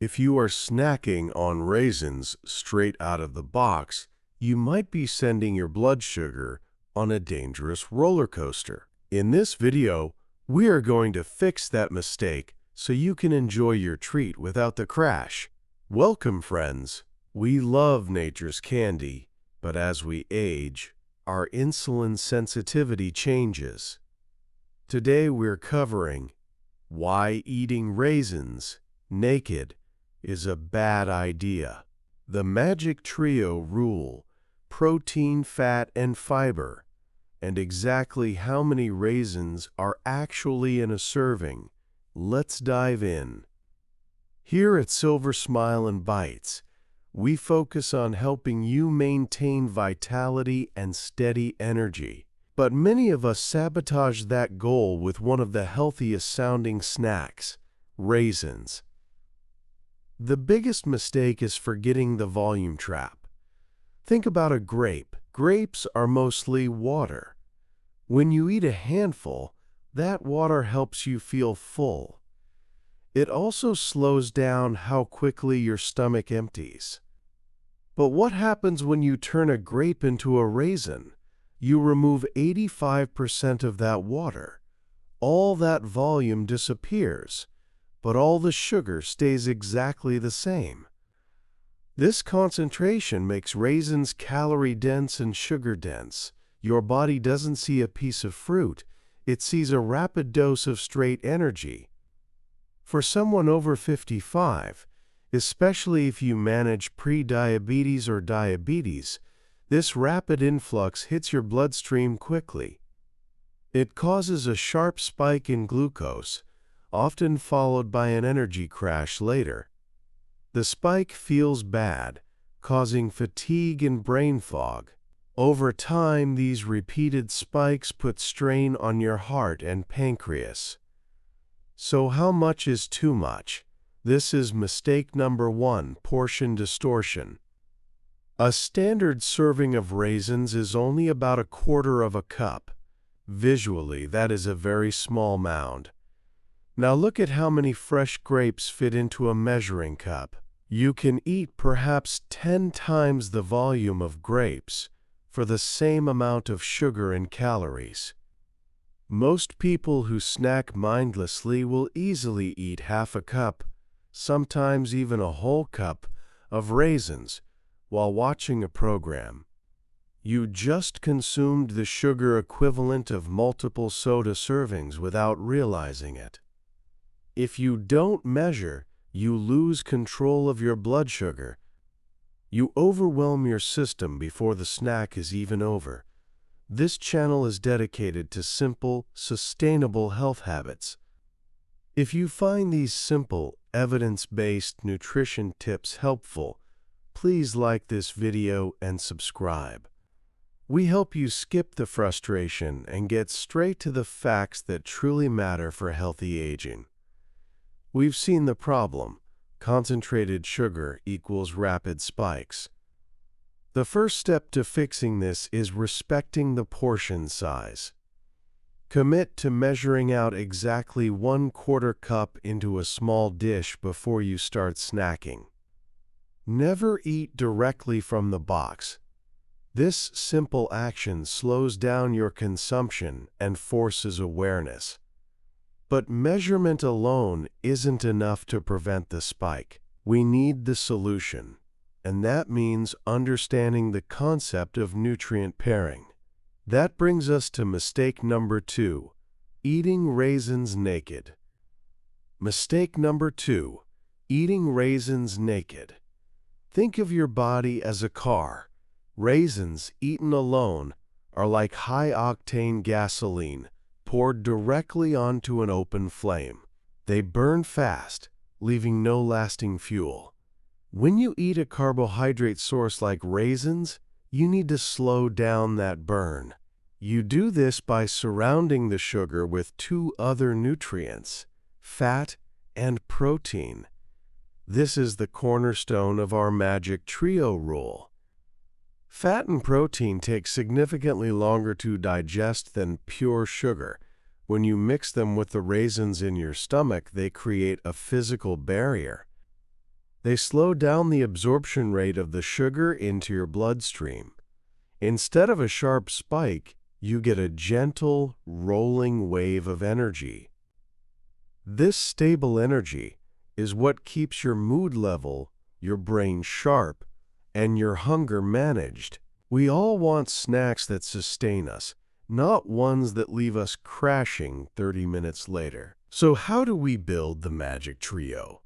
If you are snacking on raisins straight out of the box, you might be sending your blood sugar on a dangerous roller coaster. In this video, we are going to fix that mistake so you can enjoy your treat without the crash. Welcome, friends. We love nature's candy, but as we age, our insulin sensitivity changes. Today we're covering why eating raisins naked is a bad idea. The magic trio rule: protein, fat, and fiber, and exactly how many raisins are actually in a serving. Let's dive in. Here at Silver Smile and Bites, we focus on helping you maintain vitality and steady energy. But many of us sabotage that goal with one of the healthiest sounding snacks, raisins. The biggest mistake is forgetting the volume trap. Think about a grape. Grapes are mostly water. When you eat a handful, that water helps you feel full. It also slows down how quickly your stomach empties. But what happens when you turn a grape into a raisin? You remove 85% of that water. All that volume disappears, but all the sugar stays exactly the same. This concentration makes raisins calorie-dense and sugar-dense. Your body doesn't see a piece of fruit, it sees a rapid dose of straight energy. For someone over 55, especially if you manage pre-diabetes or diabetes, this rapid influx hits your bloodstream quickly. It causes a sharp spike in glucose, often followed by an energy crash later. The spike feels bad, causing fatigue and brain fog. Over time, these repeated spikes put strain on your heart and pancreas. So how much is too much? This is mistake number 1, portion distortion. A standard serving of raisins is only about 1/4 of a cup. Visually, that is a very small mound. Now look at how many fresh grapes fit into a measuring cup. You can eat perhaps 10 times the volume of grapes for the same amount of sugar and calories. Most people who snack mindlessly will easily eat half a cup, sometimes even a whole cup, of raisins while watching a program. You just consumed the sugar equivalent of multiple soda servings without realizing it. If you don't measure, you lose control of your blood sugar. You overwhelm your system before the snack is even over. This channel is dedicated to simple, sustainable health habits. If you find these simple, evidence-based nutrition tips helpful, please like this video and subscribe. We help you skip the frustration and get straight to the facts that truly matter for healthy aging. We've seen the problem: concentrated sugar equals rapid spikes. The first step to fixing this is respecting the portion size. Commit to measuring out exactly 1/4 cup into a small dish before you start snacking. Never eat directly from the box. This simple action slows down your consumption and forces awareness. But measurement alone isn't enough to prevent the spike. We need the solution, and that means understanding the concept of nutrient pairing. That brings us to mistake number 2, eating raisins naked. Mistake number 2, eating raisins naked. Think of your body as a car. Raisins, eaten alone, are like high-octane gasoline poured directly onto an open flame. They burn fast, leaving no lasting fuel. When you eat a carbohydrate source like raisins, you need to slow down that burn. You do this by surrounding the sugar with 2 other nutrients, fat and protein. This is the cornerstone of our magic trio rule. Fat and protein take significantly longer to digest than pure sugar. When you mix them with the raisins in your stomach, they create a physical barrier. They slow down the absorption rate of the sugar into your bloodstream. Instead of a sharp spike, you get a gentle, rolling wave of energy. This stable energy is what keeps your mood level, your brain sharp, and your hunger managed. We all want snacks that sustain us, not ones that leave us crashing 30 minutes later. So how do we build the magic trio?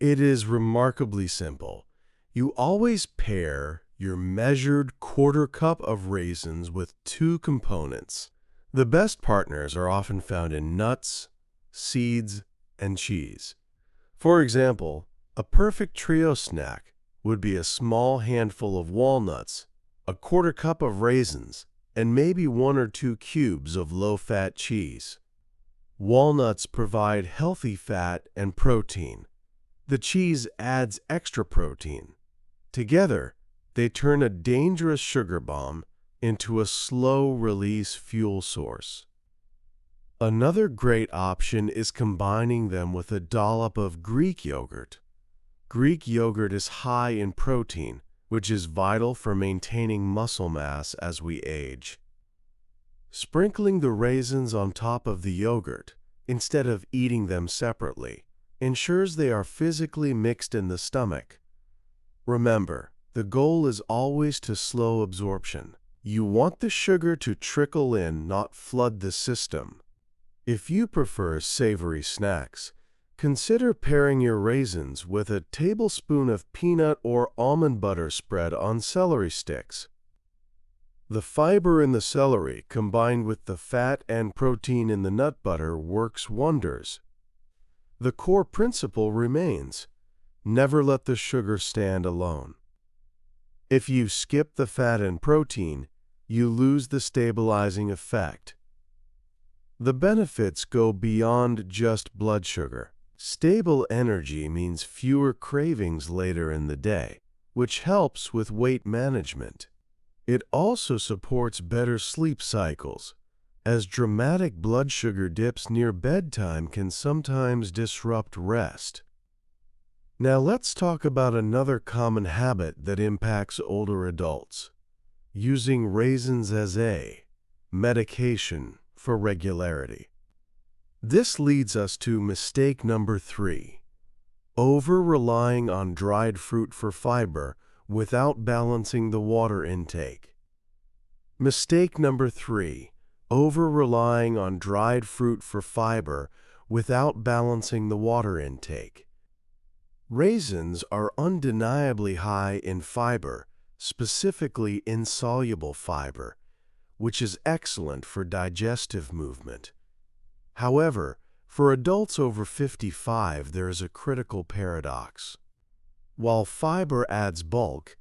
It is remarkably simple. You always pair your measured quarter cup of raisins with two components. The best partners are often found in nuts, seeds, and cheese. For example, a perfect trio snack would be a small handful of walnuts, a quarter cup of raisins, and maybe 1 or 2 cubes of low-fat cheese. Walnuts provide healthy fat and protein. The cheese adds extra protein. Together, they turn a dangerous sugar bomb into a slow-release fuel source. Another great option is combining them with a dollop of Greek yogurt. Greek yogurt is high in protein, which is vital for maintaining muscle mass as we age. Sprinkling the raisins on top of the yogurt, instead of eating them separately, ensures they are physically mixed in the stomach. Remember, the goal is always to slow absorption. You want the sugar to trickle in, not flood the system. If you prefer savory snacks, consider pairing your raisins with a tablespoon of peanut or almond butter spread on celery sticks. The fiber in the celery combined with the fat and protein in the nut butter works wonders. The core principle remains: never let the sugar stand alone. If you skip the fat and protein, you lose the stabilizing effect. The benefits go beyond just blood sugar. Stable energy means fewer cravings later in the day, which helps with weight management. It also supports better sleep cycles, as dramatic blood sugar dips near bedtime can sometimes disrupt rest. Now let's talk about another common habit that impacts older adults: using raisins as a medication for regularity. This leads us to mistake number 3: over-relying on dried fruit for fiber without balancing the water intake. Mistake number 3: over-relying on dried fruit for fiber without balancing the water intake. Raisins are undeniably high in fiber, specifically insoluble fiber, which is excellent for digestive movement. However, for adults over 55, there is a critical paradox. While fiber adds bulk,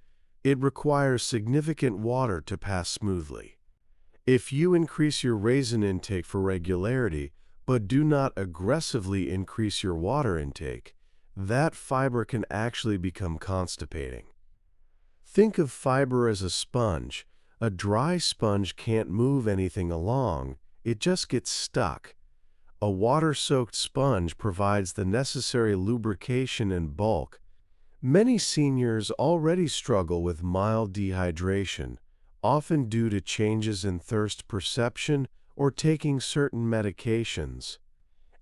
it requires significant water to pass smoothly. If you increase your raisin intake for regularity, but do not aggressively increase your water intake, that fiber can actually become constipating. Think of fiber as a sponge. A dry sponge can't move anything along, it just gets stuck. A water-soaked sponge provides the necessary lubrication and bulk. Many seniors already struggle with mild dehydration, often due to changes in thirst perception or taking certain medications.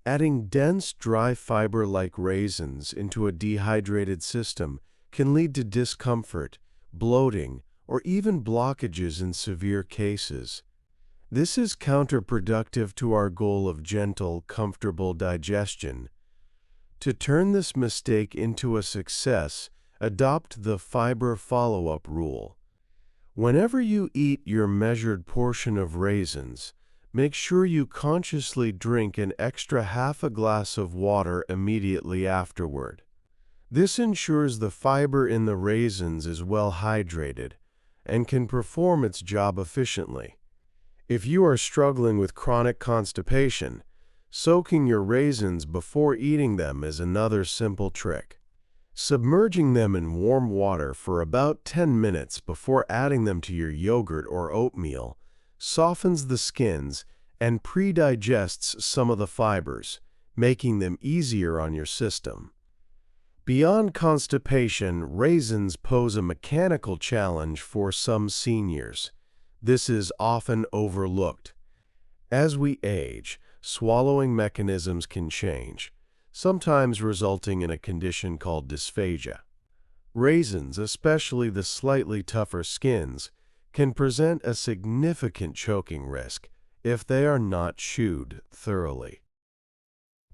Adding dense, dry fiber like raisins into a dehydrated system can lead to discomfort, bloating, or even blockages in severe cases. This is counterproductive to our goal of gentle, comfortable digestion. To turn this mistake into a success, adopt the fiber follow-up rule. Whenever you eat your measured portion of raisins, make sure you consciously drink an extra half a glass of water immediately afterward. This ensures the fiber in the raisins is well hydrated and can perform its job efficiently. If you are struggling with chronic constipation, soaking your raisins before eating them is another simple trick. Submerging them in warm water for about 10 minutes before adding them to your yogurt or oatmeal softens the skins and pre-digests some of the fibers, making them easier on your system. Beyond constipation, raisins pose a mechanical challenge for some seniors. This is often overlooked. As we age, swallowing mechanisms can change, sometimes resulting in a condition called dysphagia. Raisins, especially the slightly tougher skins, can present a significant choking risk if they are not chewed thoroughly.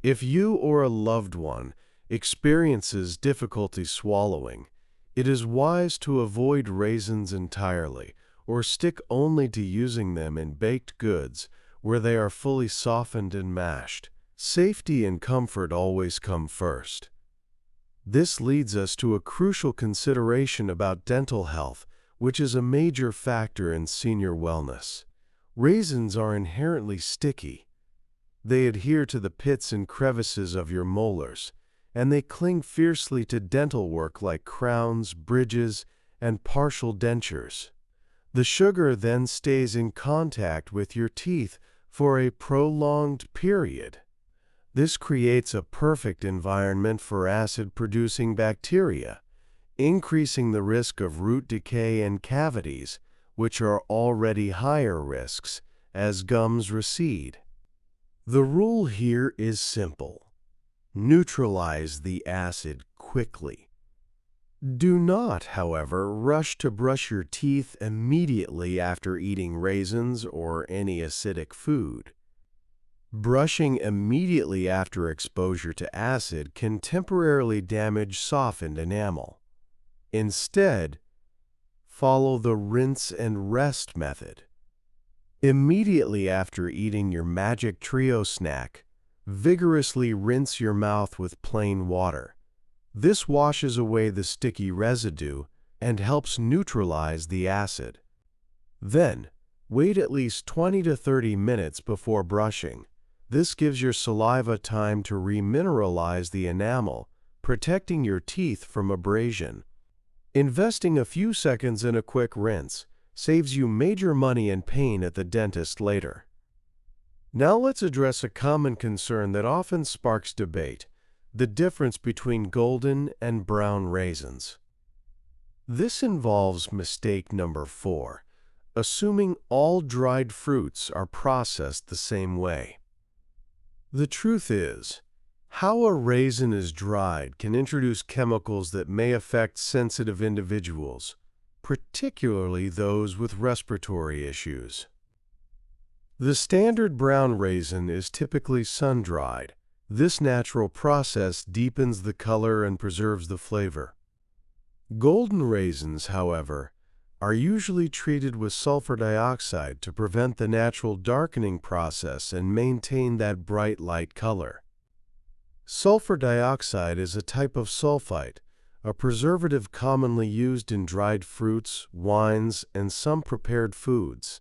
If you or a loved one experiences difficulty swallowing, it is wise to avoid raisins entirely or stick only to using them in baked goods where they are fully softened and mashed. Safety and comfort always come first. This leads us to a crucial consideration about dental health, which is a major factor in senior wellness. Raisins are inherently sticky. They adhere to the pits and crevices of your molars, and they cling fiercely to dental work like crowns, bridges, and partial dentures. The sugar then stays in contact with your teeth for a prolonged period. This creates a perfect environment for acid-producing bacteria, increasing the risk of root decay and cavities, which are already higher risks as gums recede. The rule here is simple. Neutralize the acid quickly. Do not, however, rush to brush your teeth immediately after eating raisins or any acidic food. Brushing immediately after exposure to acid can temporarily damage softened enamel. Instead, follow the rinse and rest method. Immediately after eating your Magic Trio snack, vigorously rinse your mouth with plain water. This washes away the sticky residue and helps neutralize the acid. Then, wait at least 20 to 30 minutes before brushing. This gives your saliva time to remineralize the enamel, protecting your teeth from abrasion. Investing a few seconds in a quick rinse saves you major money and pain at the dentist later. Now let's address a common concern that often sparks debate: the difference between golden and brown raisins. This involves mistake number 4, assuming all dried fruits are processed the same way. The truth is, how a raisin is dried can introduce chemicals that may affect sensitive individuals, particularly those with respiratory issues. The standard brown raisin is typically sun-dried. This natural process deepens the color and preserves the flavor. Golden raisins, however, are usually treated with sulfur dioxide to prevent the natural darkening process and maintain that bright light color. Sulfur dioxide is a type of sulfite, a preservative commonly used in dried fruits, wines, and some prepared foods.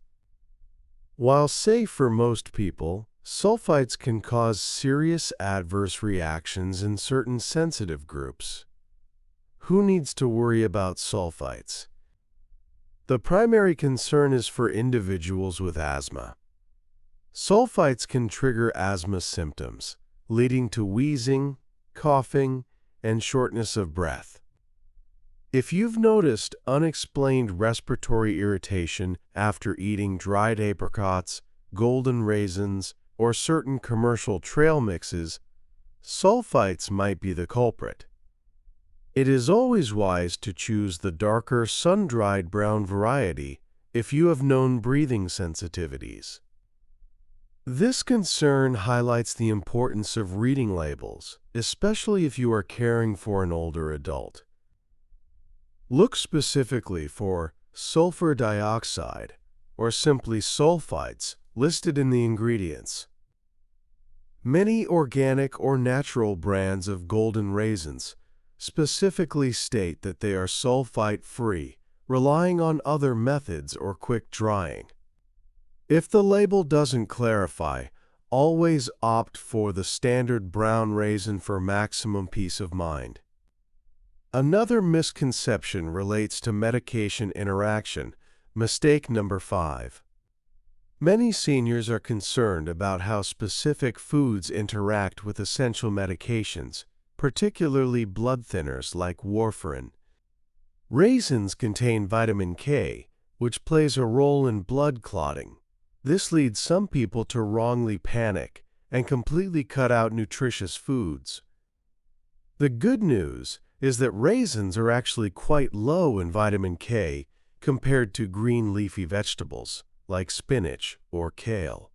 While safe for most people, sulfites can cause serious adverse reactions in certain sensitive groups. Who needs to worry about sulfites? The primary concern is for individuals with asthma. Sulfites can trigger asthma symptoms, leading to wheezing, coughing, and shortness of breath. If you've noticed unexplained respiratory irritation after eating dried apricots, golden raisins, or certain commercial trail mixes, sulfites might be the culprit. It is always wise to choose the darker sun-dried brown variety if you have known breathing sensitivities. This concern highlights the importance of reading labels, especially if you are caring for an older adult. Look specifically for sulfur dioxide or simply sulfites listed in the ingredients. Many organic or natural brands of golden raisins specifically state that they are sulfite-free, relying on other methods or quick drying. If the label doesn't clarify, always opt for the standard brown raisin for maximum peace of mind. Another misconception relates to medication interaction, mistake number 5. Many seniors are concerned about how specific foods interact with essential medications, particularly blood thinners like warfarin. Raisins contain vitamin K, which plays a role in blood clotting. This leads some people to wrongly panic and completely cut out nutritious foods. The good news is that raisins are actually quite low in vitamin K compared to green leafy vegetables like spinach or kale.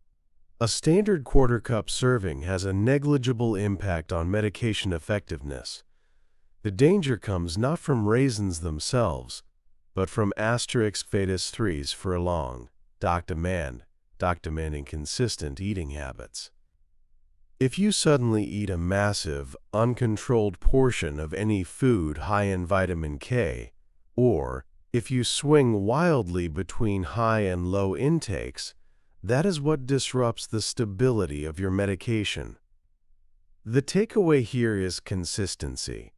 A standard quarter-cup serving has a negligible impact on medication effectiveness. The danger comes not from raisins themselves, but from asterisk fetus 3s for a long, documenting consistent eating habits. If you suddenly eat a massive, uncontrolled portion of any food high in vitamin K, or if you swing wildly between high and low intakes, that is what disrupts the stability of your medication. The takeaway here is consistency.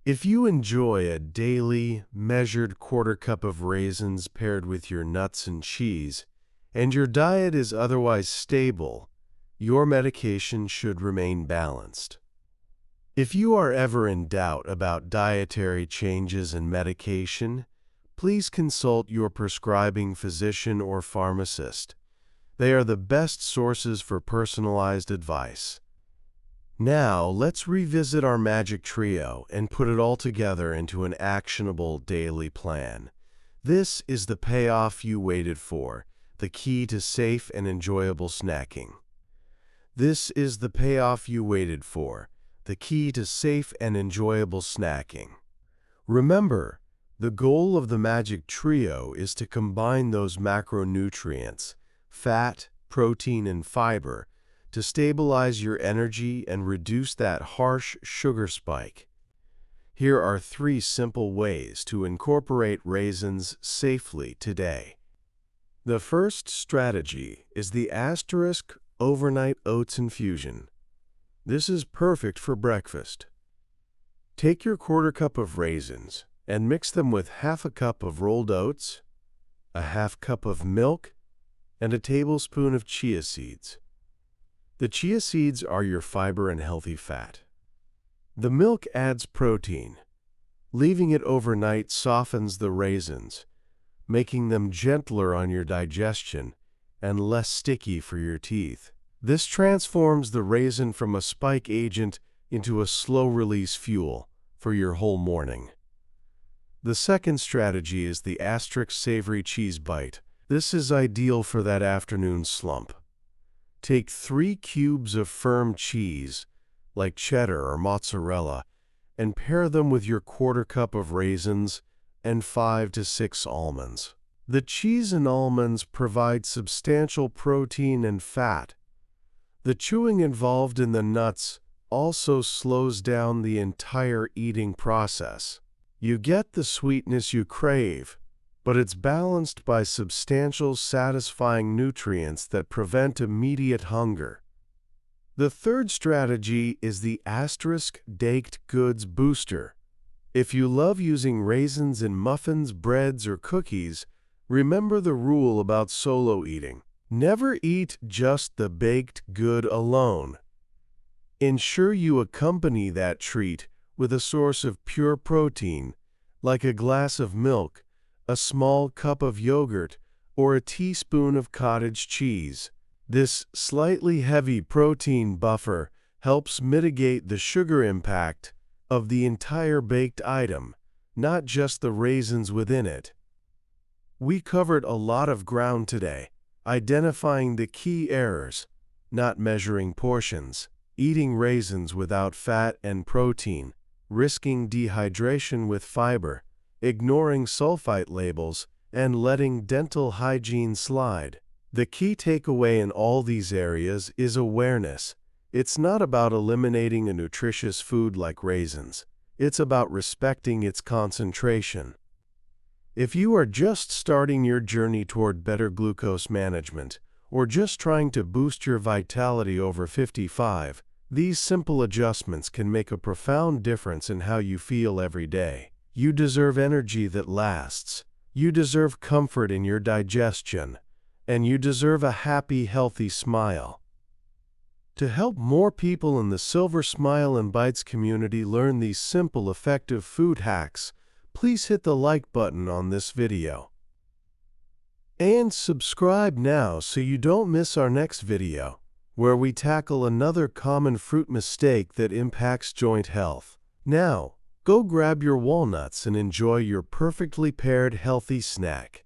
If you enjoy a daily, measured quarter cup of raisins paired with your nuts and cheese, and your diet is otherwise stable, your medication should remain balanced. If you are ever in doubt about dietary changes and medication, please consult your prescribing physician or pharmacist. They are the best sources for personalized advice. Now, let's revisit our magic trio and put it all together into an actionable daily plan. This is the payoff you waited for, the key to safe and enjoyable snacking. This is the payoff you waited for, the key to safe and enjoyable snacking. Remember, the goal of the magic trio is to combine those macronutrients, fat, protein, and fiber, to stabilize your energy and reduce that harsh sugar spike. Here are 3 simple ways to incorporate raisins safely today. The first strategy is the asterisk overnight oats infusion. This is perfect for breakfast. Take your quarter cup of raisins and mix them with half a cup of rolled oats, a half cup of milk, and a tablespoon of chia seeds. The chia seeds are your fiber and healthy fat. The milk adds protein. Leaving it overnight softens the raisins, making them gentler on your digestion and less sticky for your teeth. This transforms the raisin from a spike agent into a slow-release fuel for your whole morning. The second strategy is the asterisk savory cheese bite. This is ideal for that afternoon slump. Take 3 cubes of firm cheese, like cheddar or mozzarella, and pair them with your quarter cup of raisins and 5 to 6 almonds. The cheese and almonds provide substantial protein and fat. The chewing involved in the nuts also slows down the entire eating process. You get the sweetness you crave, but it's balanced by substantial, satisfying nutrients that prevent immediate hunger. The third strategy is the asterisk baked goods booster. If you love using raisins in muffins, breads, or cookies, remember the rule about solo eating. Never eat just the baked good alone. Ensure you accompany that treat with a source of pure protein, like a glass of milk, a small cup of yogurt, or a teaspoon of cottage cheese. This slightly heavy protein buffer helps mitigate the sugar impact of the entire baked item, not just the raisins within it. We covered a lot of ground today, identifying the key errors, not measuring portions, eating raisins without fat and protein, risking dehydration with fiber, ignoring sulfite labels, and letting dental hygiene slide. The key takeaway in all these areas is awareness. It's not about eliminating a nutritious food like raisins. It's about respecting its concentration. If you are just starting your journey toward better glucose management, or just trying to boost your vitality over 55, these simple adjustments can make a profound difference in how you feel every day. You deserve energy that lasts. You deserve comfort in your digestion. And you deserve a happy, healthy smile. To help more people in the Silver Smile and Bites community learn these simple, effective food hacks, please hit the like button on this video. And subscribe now so you don't miss our next video, where we tackle another common fruit mistake that impacts joint health. Now, go grab your walnuts and enjoy your perfectly paired healthy snack.